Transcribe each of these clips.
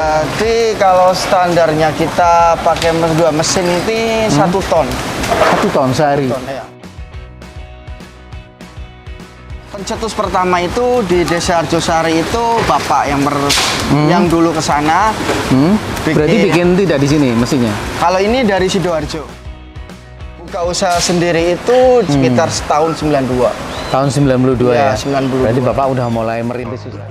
Jadi kalau standarnya kita pakai dua mesin ini 1 ton. 1 ton sehari. Ya. Pencetus pertama itu di Desa Arjosari itu bapak yang dulu ke sana. Berarti bikin tidak di sini mesinnya? Kalau ini dari Sidoarjo. Buka usaha sendiri itu sekitar setahun 92. Tahun 92 ya? 92. Berarti bapak udah mulai merintis usaha.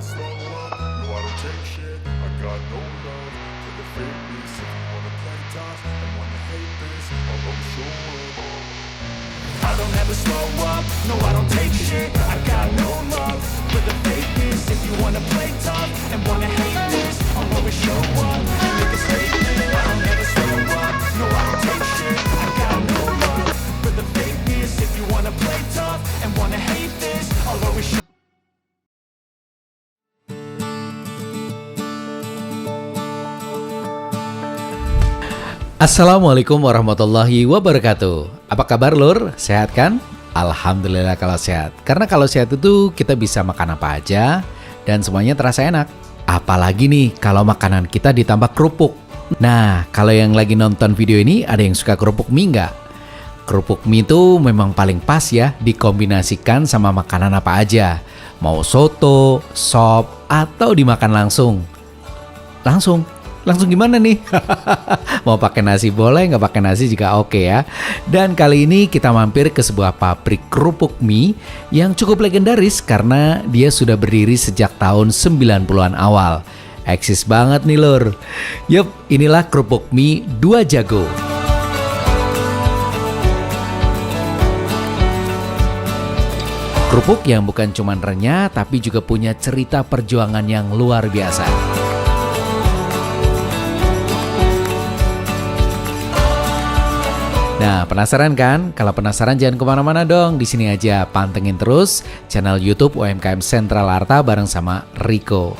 Assalamualaikum warahmatullahi wabarakatuh. Apa kabar lur? Sehat kan? Alhamdulillah kalau sehat. Karena kalau sehat itu kita bisa makan apa aja dan semuanya terasa enak. Apalagi nih kalau makanan kita ditambah kerupuk. Nah, kalau yang lagi nonton video ini ada yang suka kerupuk mie nggak? Kerupuk mie itu memang paling pas ya dikombinasikan sama makanan apa aja. Mau soto, sop, atau dimakan langsung. Langsung gimana nih? Mau pakai nasi boleh, nggak pakai nasi juga oke ya. Dan kali ini kita mampir ke sebuah pabrik kerupuk mie yang cukup legendaris karena dia sudah berdiri sejak tahun 90-an awal. Eksis banget nih lur. Yup, inilah kerupuk mie Dua Jago. Kerupuk yang bukan cuma renyah tapi juga punya cerita perjuangan yang luar biasa. Nah, penasaran kan? Kalau penasaran jangan kemana-mana dong. Di sini aja pantengin terus channel YouTube UMKM Sentral Arta bareng sama Riko.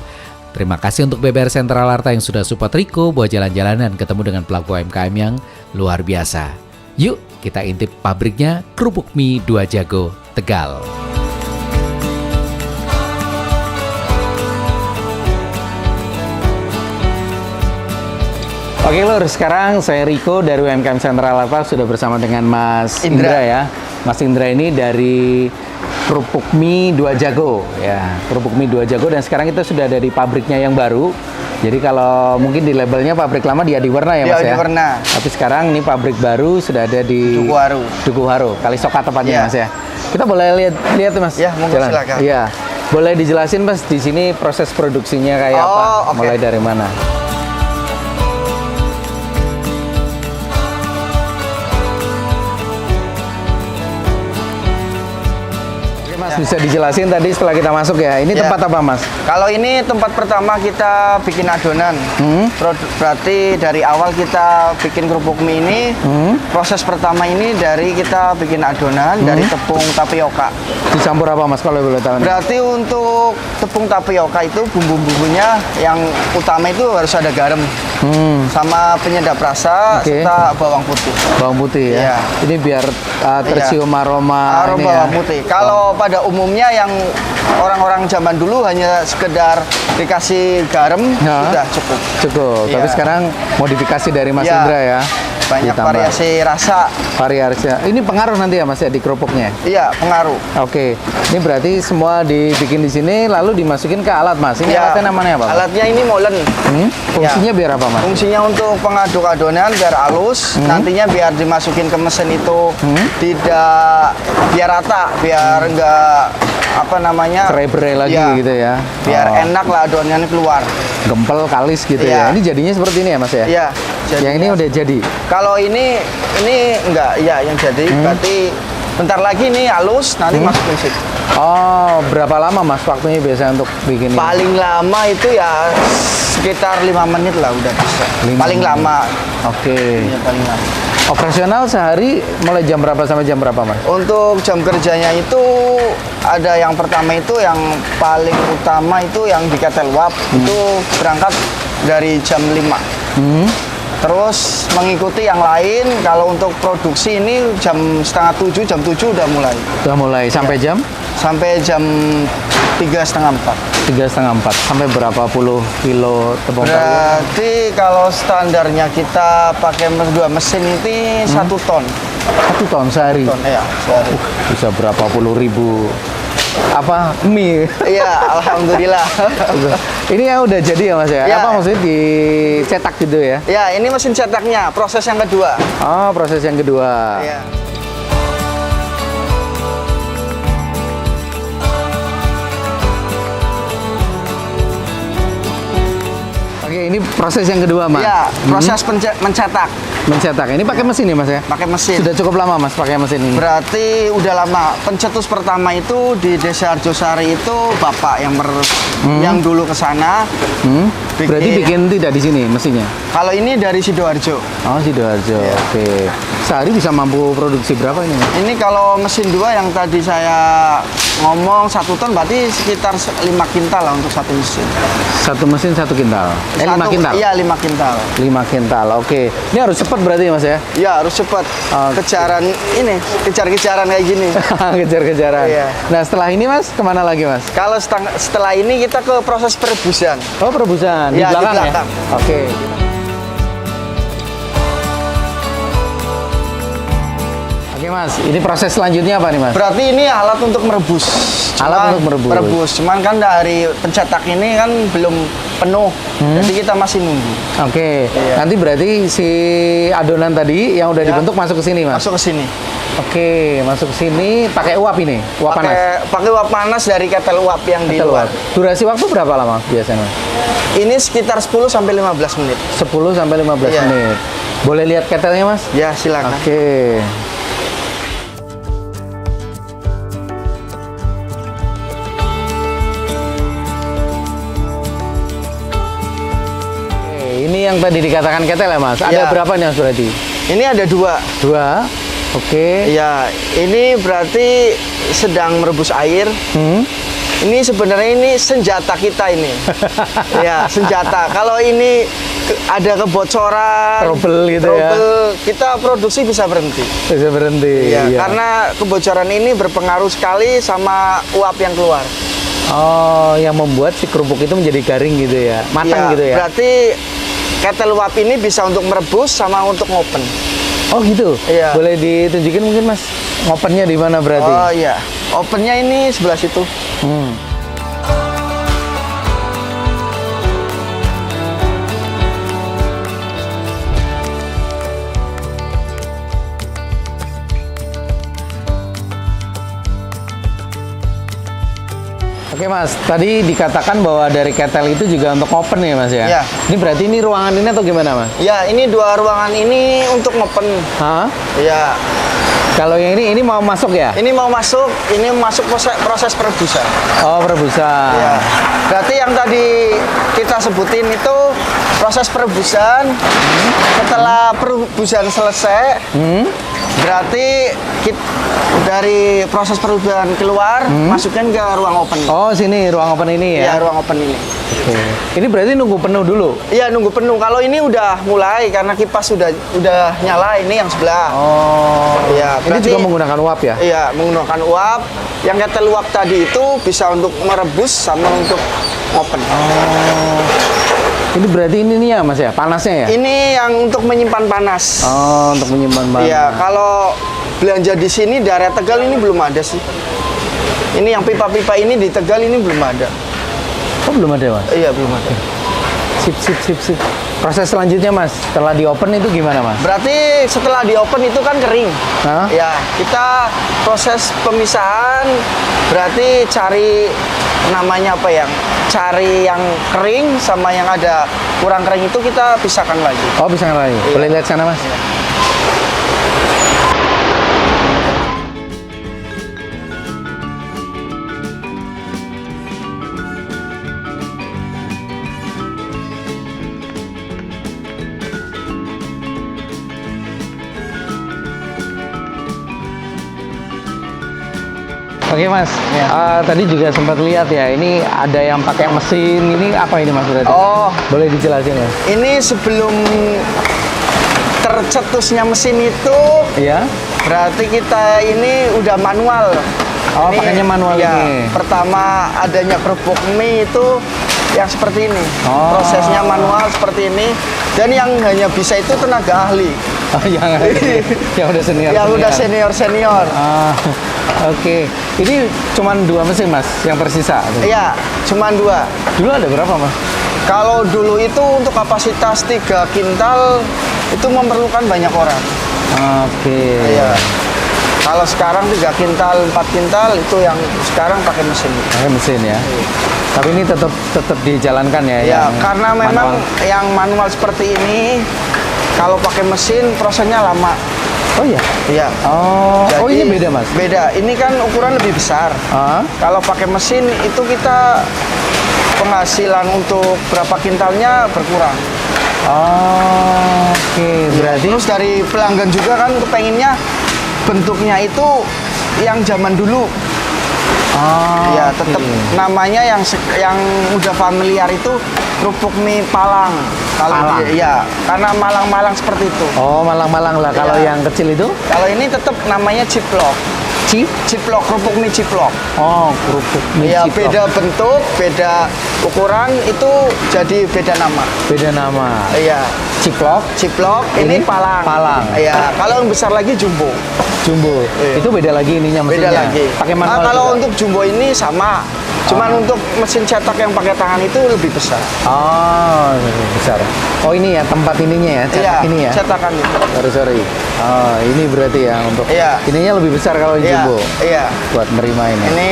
Terima kasih untuk BBR Sentral Arta yang sudah support Riko buat jalan-jalan dan ketemu dengan pelaku UMKM yang luar biasa. Yuk, kita intip pabriknya Kerupuk Mie Dua Jago, Tegal. Oke lur, sekarang saya Riko dari UMKM Sentral Arta sudah bersama dengan Mas Indra ya. Mas Indra ini dari Kerupuk Mie Dua Jago ya. Kerupuk Mie Dua Jago dan sekarang kita sudah ada di pabriknya yang baru. Jadi kalau mungkin di labelnya pabrik lama di Adiwarna ya Mas ya. Adiwarna. Tapi sekarang ini pabrik baru sudah ada di Dukuharu, Kalisoka tepatnya Mas ya. Kita boleh lihat Mas. Ya, monggo silakan. Iya. Boleh dijelasin Mas di sini proses produksinya kayak apa? Okay. Mulai dari mana? Mas bisa dijelasin tadi setelah kita masuk ya. Ini tempat apa Mas? Kalau ini tempat pertama kita bikin adonan. Berarti dari awal kita bikin kerupuk mie ini, proses pertama ini dari kita bikin adonan dari tepung tapioka. Dicampur apa Mas kalau boleh tahu? Berarti untuk tepung tapioka itu bumbu-bumbunya yang utama itu harus ada garam. Sama penyedap rasa serta bawang putih. Bawang putih ya. Ini biar tercium aroma bawang putih. Kalau pada umumnya yang orang-orang zaman dulu hanya sekedar dikasih garam sudah cukup. Tapi sekarang modifikasi dari Mas Indra ya. Banyak variasi rasa. Ini pengaruh nanti ya Mas ya di kerupuknya? Iya, pengaruh. Oke. Ini berarti semua dibikin di sini lalu dimasukin ke alat Mas. Ini alatnya namanya apa? Alatnya ini molen. Fungsinya biar apa Mas? Fungsinya untuk pengaduk adonan biar halus. Nantinya biar dimasukin ke mesin itu tidak biar rata, biar enggak cerai-berai lagi gitu ya. Biar enak lah adonannya keluar. Gempel, kalis gitu ya. Ini jadinya seperti ini ya Mas ya? Iya. Yang ini udah jadi. Kalau ini enggak ya yang jadi berarti bentar lagi ini halus nanti masukin situ. Oh, berapa lama Mas waktunya biasa untuk bikin ini? Paling lama itu ya sekitar 5 menit lah udah bisa. Paling lama. Oke. Ya, paling lama. Operasional sehari mulai jam berapa sampai jam berapa Mas? Untuk jam kerjanya itu ada yang pertama itu yang paling utama itu yang di ketel uap itu berangkat dari jam 5. Terus mengikuti yang lain, kalau untuk produksi ini jam 6:30, jam 7 udah mulai. Udah mulai sampai jam? Sampai jam 3:30, 4. 3,5 4 sampai berapa puluh kilo tepung terigu? Berarti kalau standarnya kita pakai dua mesin itu 1 ton. 1 ton sehari. Ton ya, sehari. Bisa berapa puluh ribu apa mie? Iya, alhamdulillah. Ini yang udah jadi ya Mas ya? Ya. Apa maksudnya dicetak gitu ya? Ya, ini mesin cetaknya, proses yang kedua. Oh, proses yang kedua. Iya. Oke, ini proses yang kedua Mas. Iya, proses mencetak. Mencetak. Ini pakai mesin ya Mas ya? Pakai mesin. Sudah cukup lama Mas pakai mesin ini? Berarti udah lama. Pencetus pertama itu di Desa Arjosari itu Bapak yang dulu ke sana. Berarti bikin tidak di sini mesinnya? Kalau ini dari Sidoarjo. Oh, Sidoarjo. Iya. Oke. Sehari bisa mampu produksi berapa ini Mas? Ini kalau mesin 2 yang tadi saya ngomong 1 ton berarti sekitar 5 kintal lah untuk satu mesin. Satu mesin 1 kintal. 5 kintal. Iya, 5 kintal. 5 kintal. Oke. Ini harus cepat berarti ya Mas ya? Ya, harus cepat. Oke. Kejar-kejaran kayak gini. Kejar-kejaran. Iya. Nah, setelah ini Mas kemana lagi Mas? Kalau setelah ini kita ke proses perebusan. Oh, perebusan di Iya, di belakang ya? belakang. Oke. Oke Mas, ini proses selanjutnya apa nih Mas? Berarti ini alat untuk merebus. Alat untuk merebus. Cuman kan dari pencetak ini kan belum penuh. Jadi kita masih nunggu. Oke, Iya. nanti berarti si adonan tadi yang udah Ya. dibentuk masuk ke sini Mas? Masuk ke sini. Oke, masuk ke sini pakai uap ini, uap panas. Pakai uap panas dari ketel uap yang di Ketel luar. uap. Durasi waktu berapa lama biasanya Mas? Ini sekitar 10 sampai 15 menit. 10 sampai 15 Iya. menit. Boleh lihat ketelnya Mas? Ya, silakan. Oke. Oke, ini yang tadi dikatakan ketel ya Mas? Ada Iya. berapa nih Mas berarti? Ini ada 2. 2. Oke. Ya, ini berarti sedang merebus air. Ini sebenarnya ini senjata kita ini. Ya, senjata. Kalau ini ada kebocoran, Trouble gitu ya. kita produksi bisa berhenti. Bisa berhenti. Ya, iya. karena kebocoran ini berpengaruh sekali sama uap yang keluar. Oh, yang membuat si kerupuk itu menjadi garing gitu ya, matang gitu ya. Berarti ketel uap ini bisa untuk merebus sama untuk ngopen. Oh gitu. Iya. Boleh ditunjukin mungkin Mas, ngopennya di mana berarti? Oh iya, opennya ini sebelah situ. Hmm. Oke Mas, tadi dikatakan bahwa dari ketel itu juga untuk open ya Mas ya? Iya. Ini berarti ini ruangan ini atau gimana Mas? Ya, ini 2 ruangan ini untuk ngopen. Hah? Ya, Kalau yang ini mau masuk ya? ini mau masuk, proses perebusan. Oh, perebusan. Ya. Berarti yang tadi kita sebutin itu proses perebusan. Setelah perebusan selesai, berarti dari proses perebusan keluar, masukin ke ruang open. Oh, sini ruang open ini Ya, ya? ruang open ini. Oke. Ini berarti nunggu penuh dulu? Iya, nunggu penuh. Kalau ini udah mulai karena kipas udah nyala, ini yang sebelah. Oh. Iya, Ini berarti- juga menggunakan uap ya? Iya, menggunakan uap. Yang ketel uap tadi itu bisa untuk merebus sama untuk open. Ini berarti ini nih ya Mas ya? Panasnya ya? Ini yang untuk menyimpan panas. Oh, untuk menyimpan bahan. Iya, kalau belanja di sini di area Tegal ini belum ada sih. Ini yang pipa-pipa ini di Tegal ini belum ada. Oh, belum ada Mas? Iya, belum ada. Sip. Proses selanjutnya Mas, setelah di open itu gimana Mas? Berarti setelah di open itu kan kering. Hah? Ya, kita proses pemisahan berarti cari namanya apa ya? Cari yang kering sama yang ada kurang kering itu kita pisahkan lagi. Oh, bisa lagi. Iya. Boleh lihat sana Mas? Oke Mas, tadi juga sempat lihat ya, ini ada yang pakai mesin, ini apa ini Mas berarti? Oh, Boleh dijelasin ya? ini sebelum tercetusnya mesin itu Iya? berarti kita ini udah manual. Oh, pakainya manual ya, ini. Pertama adanya kerupuk mie itu yang seperti ini. Oh. Prosesnya manual seperti ini. Dan yang hanya bisa itu tenaga ahli. Oh, yang udah senior. Yang udah senior-senior. Ah, oke. Ini cuman 2 mesin, Mas, yang tersisa. Iya, cuma 2. Dulu ada berapa, Mas? Kalau dulu itu untuk kapasitas 3 kintal itu memerlukan banyak orang. Oke. Iya. Kalau sekarang 3 kintal, 4 kintal itu yang sekarang pakai mesin. Pakai mesin ya. Tapi ini tetap dijalankan ya. Ya, yang karena memang manual. yang manual seperti ini kalau pakai mesin prosesnya lama. Oh iya. Iya. Oh Jadi, ini beda, Mas. Beda. Ini kan ukuran lebih besar. Ah? Kalau pakai mesin itu kita penghasilan untuk berapa kintalnya berkurang. Oh, oke. Berarti Terus dari pelanggan juga kan kepenginnya bentuknya itu yang zaman dulu. oh, Ya, oke. tetap namanya yang udah familiar itu kerupuk mie Palang. Kalau Palang. ya, karena Malang-Malang seperti itu. Oh, Malang-Malang lah. Kalau Iya. yang kecil itu? Kalau ini tetap namanya ciplok. Ciplok, kerupuk mie ciplok. Oh, kerupuk mie Ya, ciplok. beda bentuk, beda ukuran itu jadi beda nama. Beda nama. Iya, Ciplok, ciplok, ini Ini Palang. Palang. Iya, kalau yang besar lagi jumbo. jumbo. Iya. Itu beda lagi ininya Beda mesinnya. lagi. Pakai manual. kalau juga? untuk jumbo ini sama. Cuman untuk mesin cetak yang pakai tangan itu lebih besar. Oh, besar. Oh, ini ya tempat ininya ya, cetak Iya, ini ya. cetakan itu. Sorry. Oh, ini berarti ya untuk Iya. ininya lebih besar kalau Iya, jumbo iya. buat menerima ini. Ini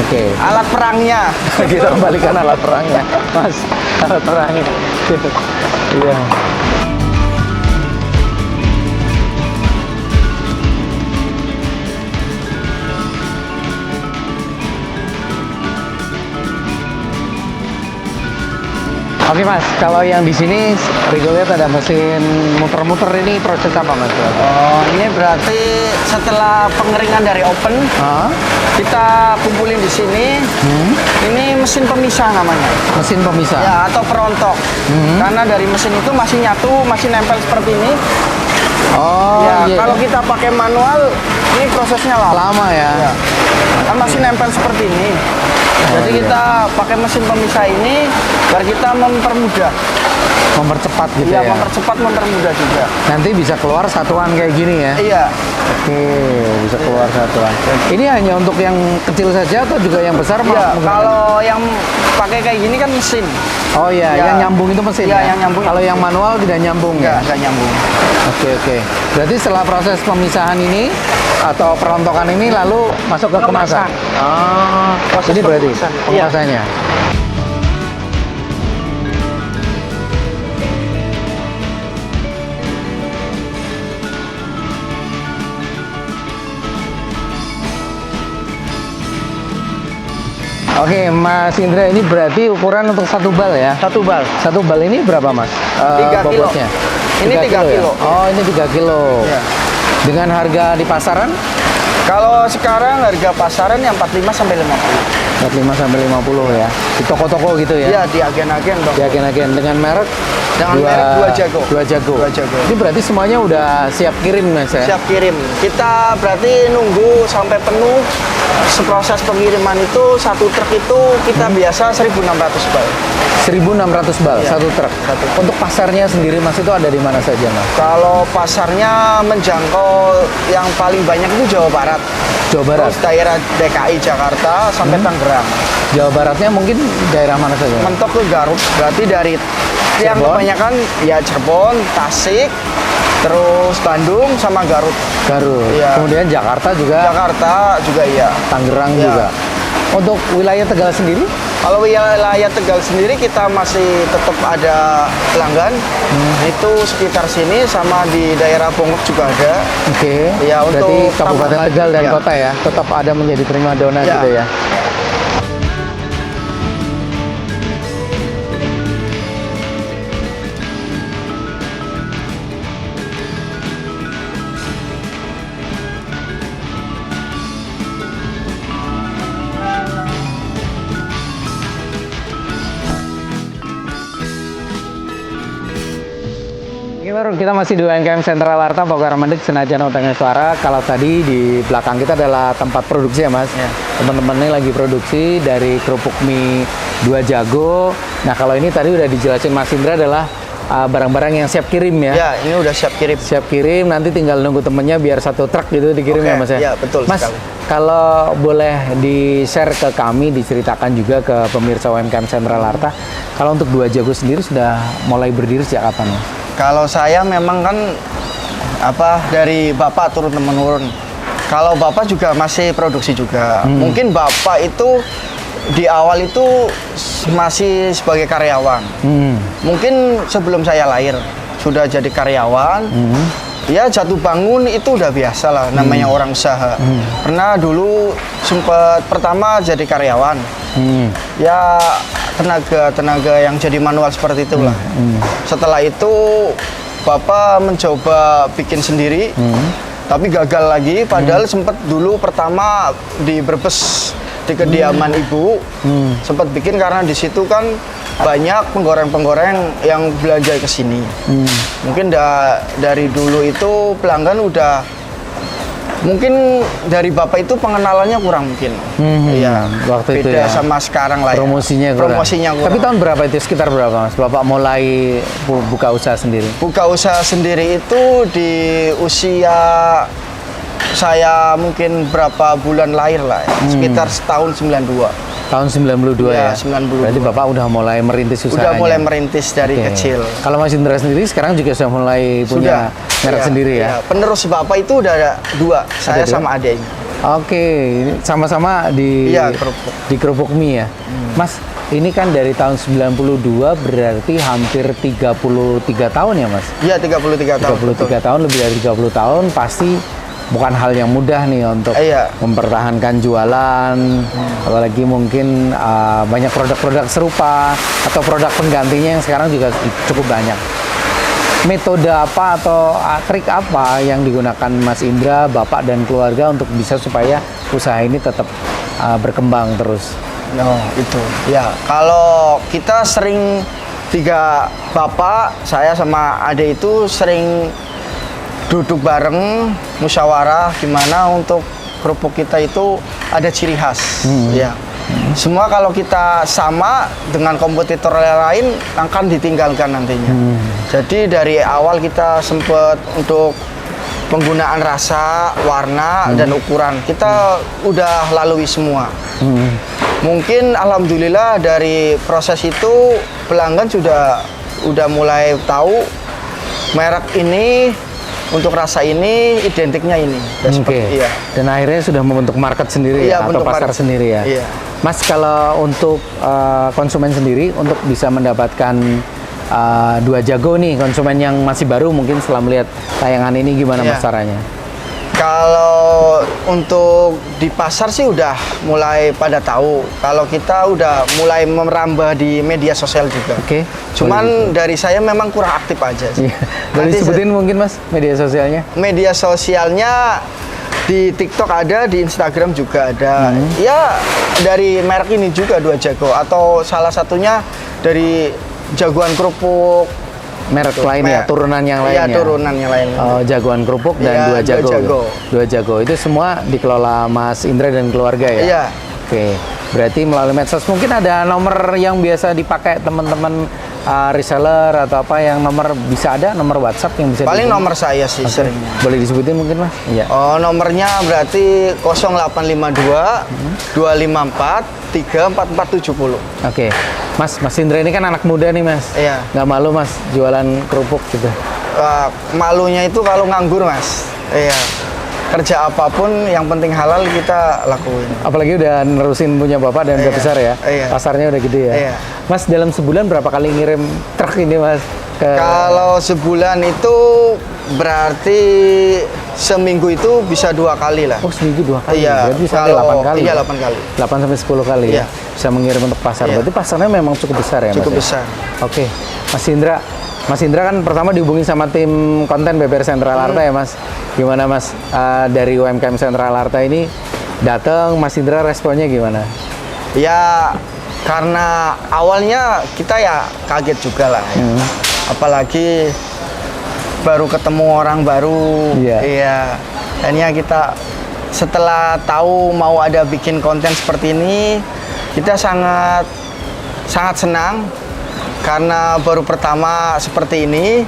Oke. alat perangnya. Kita kembalikan alat perangnya, Mas. Alat perangnya. Iya. Oke, Mas, kalau yang di sini Rigo lihat ada mesin muter-muter, ini proses apa, Mas? Oh, ini berarti setelah pengeringan dari open, Hah? kita kumpulin di sini. Ini mesin pemisah namanya. Mesin pemisah. Ya, atau perontok. Karena dari mesin itu masih nyatu, masih nempel seperti ini. Oh, ya, iya. kalau kita pakai manual, ini prosesnya lama. Lama ya. Ya. Kan masih nempel seperti ini. Jadi iya. kita pakai mesin pemisah ini biar kita mempermudah. Mempercepat gitu Ya, ya. mempercepat, mempermudah juga. Nanti bisa keluar satuan kayak gini ya. Iya. Oke, bisa keluar satuan. Ini hanya untuk yang kecil saja atau juga yang besar, Pak? Iya, kalau yang pakai kayak gini kan mesin. Oh iya, Ya. yang nyambung itu mesin Iya, ya? yang nyambung. Kalau yang manual tidak nyambung ya? Enggak nyambung. Oke. Berarti setelah proses pemisahan ini atau perontokan ini lalu masuk ke kemasan? Kemasan. Ah, Proses ini berarti pengemasan. pengemasannya. Oke, Mas Indra, ini berarti ukuran untuk 1 bal ya? 1 bal. 1 bal ini berapa, Mas? 3 kilo. Bobotnya? Ini 3 ya? kilo. Oh, ini 3 kilo. Iya. Dengan harga di pasaran? Kalau sekarang harga pasaran yang 45 sampai 50. 45 sampai 50 ya. Di toko-toko gitu ya? Iya, di agen-agen dong. Di agen-agen dengan merek? Dengan merek Dua Jago. Dua Jago. Dua Jago. Ini berarti semuanya udah siap kirim, Mas ya? Siap kirim. Kita berarti nunggu sampai penuh. Seproses pengiriman itu satu truk itu kita biasa 1.600 bal. 1.600 bal, Iya. satu truk. Untuk pasarnya sendiri, Mas, itu ada di mana saja, Mas? Kalau pasarnya menjangkau yang paling banyak itu Jawa Barat. Jawa Barat. Terus daerah DKI Jakarta sampai Tangerang. Jawa Baratnya mungkin daerah mana saja? Mentok ke Garut. Berarti dari yang Cirebon? kebanyakan ya Cirebon, Tasik, terus Bandung sama Garut. Garut. Iya. Kemudian Jakarta juga, Jakarta juga iya. Tangerang Iya. juga. Untuk wilayah Tegal sendiri? Kalau wilayah Tegal sendiri kita masih tetap ada pelanggan. Itu sekitar sini sama di daerah Bongkok juga ada. Oke. Iya, Berarti untuk Kabupaten tambahan, Tegal dan iya. kota ya, tetap ada menjadi primadona Iya. gitu ya. Ini Baru kita masih di UMKM Sentral Arta Bogor Mendik Senajan Utangnya Suara. Kalau tadi di belakang kita adalah tempat produksi ya Mas. Ya. Teman-teman ini lagi produksi dari kerupuk mie Dua Jago. Nah kalau ini tadi udah dijelasin Mas Indra adalah barang-barang yang siap kirim ya. Ya, ini udah siap kirim. Siap kirim, nanti tinggal nunggu temennya biar satu truk gitu dikirim Oke, ya Mas ya. ya, betul Mas, sekali. kalau boleh di-share ke kami, diceritakan juga ke pemirsa UMKM Sentral Arta, kalau untuk Dua Jago sendiri sudah mulai berdiri sejak kapan Mas? Kalau saya memang kan dari bapak turun temurun. Kalau bapak juga masih produksi juga. Mungkin bapak itu di awal itu masih sebagai karyawan. Mungkin sebelum saya lahir sudah jadi karyawan. Ya jatuh bangun itu udah biasa lah, namanya orang usaha. Pernah dulu sempat pertama jadi karyawan. Ya tenaga yang jadi manual seperti itulah. Setelah itu bapak mencoba bikin sendiri, tapi gagal lagi. Padahal sempat dulu pertama di Brebes di kediaman ibu, sempat bikin karena di situ kan banyak penggoreng-penggoreng yang belanja ke sini. Mungkin dari dulu itu pelanggan udah, mungkin dari bapak itu pengenalannya kurang mungkin. Iya, waktu beda itu ya. sama sekarang lah. Promosinya kurang. Promosinya kurang. Tapi tahun berapa itu? Sekitar berapa Mas? Bapak mulai buka usaha sendiri? Buka usaha sendiri itu di usia saya mungkin berapa bulan lahir lah ya. Sekitar setahun 92. Tahun 92 ya? Ya, 92. Berarti Bapak udah mulai merintis usahanya? Udah mulai merintis dari Oke. kecil. Kalau Mas Indra sendiri sekarang juga sudah mulai punya merek Iya, sendiri ya? iya. Penerus bapak itu udah ada dua, saya dua? sama adiknya. Oke, ini sama-sama di Iya, kerupuk. di kerupuk mie ya. Mas, ini kan dari tahun 92 berarti hampir 33 tahun ya Mas? Iya, 33 tahun. 33 tahun, lebih dari 30 tahun pasti bukan hal yang mudah nih untuk Iya. mempertahankan jualan, apalagi mungkin banyak produk-produk serupa atau produk penggantinya yang sekarang juga cukup banyak. Metode apa atau trik apa yang digunakan Mas Indra, Bapak dan keluarga untuk bisa supaya usaha ini tetap berkembang terus? Oh, itu. Ya, kalau kita sering tiga bapak, saya sama adik itu sering duduk bareng, musyawarah gimana untuk kerupuk kita itu ada ciri khas. Ya. Semua kalau kita sama dengan kompetitor lain akan ditinggalkan nantinya. Jadi dari awal kita sempat untuk penggunaan rasa, warna, dan ukuran kita udah lalui semua. Mungkin alhamdulillah dari proses itu pelanggan udah mulai tahu merek ini untuk rasa ini identiknya ini. Oke. Iya. Dan akhirnya sudah membentuk market sendiri Iya, ya, atau bentuk pasar market. sendiri ya. Iya. Mas, kalau untuk konsumen sendiri untuk bisa mendapatkan Dua Jago nih, konsumen yang masih baru mungkin setelah melihat tayangan ini gimana Iya. Mas caranya? Kalau untuk di pasar sih udah mulai pada tahu. Kalau kita udah mulai merambah di media sosial juga. Oke. Cuman dari saya memang kurang aktif aja sih. Iya. Boleh Nanti disebutin mungkin Mas media sosialnya? media sosialnya di TikTok ada, di Instagram juga ada. Ya dari merek ini juga Dua Jago atau salah satunya dari Jagoan Kerupuk. Merek lain ya, turunan yang lainnya. Iya, turunan yang lain. Jagoan Kerupuk dan Iya, Dua Jago. Dua Jago. Dua Jago itu semua dikelola Mas Indra dan keluarga ya? Iya. Oke, berarti melalui medsos mungkin ada nomor yang biasa dipakai teman-teman reseller atau apa yang nomor bisa ada nomor WhatsApp yang bisa Paling dihubungi? nomor saya sih Oke. seringnya. Boleh disebutin mungkin Mas? Iya. Oh, nomornya berarti 0852 254 34470. Oke, Mas Indra ini kan anak muda nih Mas. Iya. Nggak malu Mas jualan kerupuk gitu? Malunya itu kalau nganggur, Mas. Iya. Kerja apapun yang penting halal kita lakuin. Apalagi udah nerusin punya bapak dan udah Iya, besar ya, iya. pasarnya udah gede ya. Iya. Mas dalam sebulan berapa kali ngirim truk ini Mas? Kalau sebulan itu berarti seminggu itu bisa 2 kali lah. Oh seminggu 2 kali, Iya, berarti sampai kalau- 8 kali. iya, ya? 8 kali. 8 sampai 10 kali ya, Iya. bisa mengirim untuk pasar. Iya. Berarti pasarnya memang cukup besar ya Cukup Mas? besar. Oke, Mas Indra kan pertama dihubungi sama tim konten BBR Sentral Arta ya Mas. Gimana Mas dari UMKM Sentral Arta ini datang, Mas Indra responnya gimana? Ya karena awalnya kita ya kaget juga lah ya. Apalagi baru ketemu orang baru. Iya. Iya. Akhirnya kita setelah tahu mau ada bikin konten seperti ini, kita sangat senang karena baru pertama seperti ini.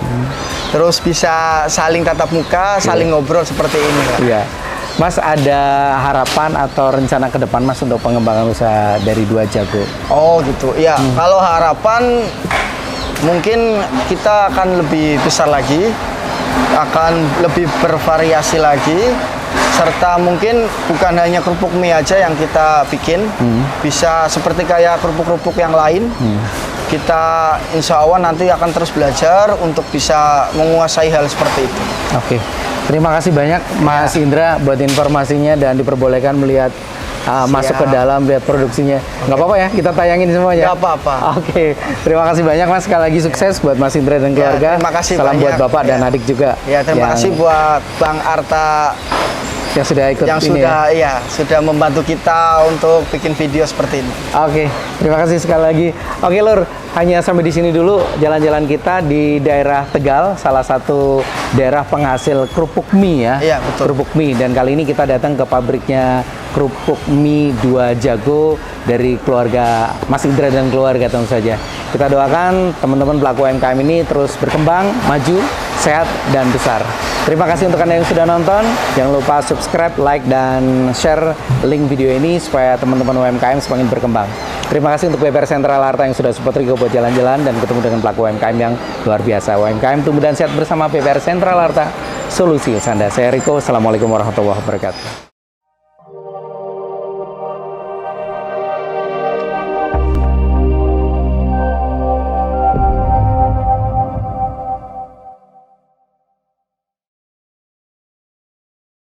Terus bisa saling tatap muka, saling ngobrol seperti ini, Pak. Iya. Mas ada harapan atau rencana ke depan Mas untuk pengembangan usaha dari Dua Jago? Oh gitu, ya. Kalau harapan mungkin kita akan lebih besar lagi, akan lebih bervariasi lagi, serta mungkin bukan hanya kerupuk mie aja yang kita bikin, bisa seperti kayak kerupuk-kerupuk yang lain. Kita insya Allah nanti akan terus belajar untuk bisa menguasai hal seperti itu. Oke. Terima kasih banyak Mas Indra buat informasinya dan diperbolehkan melihat masuk ke dalam lihat produksinya. Nggak apa-apa ya, kita tayangin semuanya. Nggak apa-apa. Oke, terima kasih banyak Mas. Sekali lagi sukses buat Mas Indra dan keluarga. Terima kasih Salam banyak. buat Bapak dan Ya. adik juga. Ya, terima kasih buat Bang Arta yang sudah ikut yang ini sudah ya. sudah membantu kita untuk bikin video seperti ini. Oke, terima kasih sekali lagi. Oke Lur, hanya sampai di sini dulu jalan-jalan kita di daerah Tegal, salah satu daerah penghasil kerupuk mie ya. Iya, betul. Kerupuk mie, dan kali ini kita datang ke pabriknya kerupuk mie Dua Jago dari keluarga Mas Indra dan keluarga tentu saja. Kita doakan teman-teman pelaku UMKM ini terus berkembang, maju, sehat, dan besar. Terima kasih untuk Anda yang sudah nonton. Jangan lupa subscribe, like, dan share link video ini supaya teman-teman UMKM semakin berkembang. Terima kasih untuk PPR Sentral Arta yang sudah support Riko buat jalan-jalan dan ketemu dengan pelaku UMKM yang luar biasa. UMKM tumbuh dan sehat bersama PPR Sentral Arta. Solusi Sanda. Saya Riko. Assalamualaikum warahmatullahi wabarakatuh.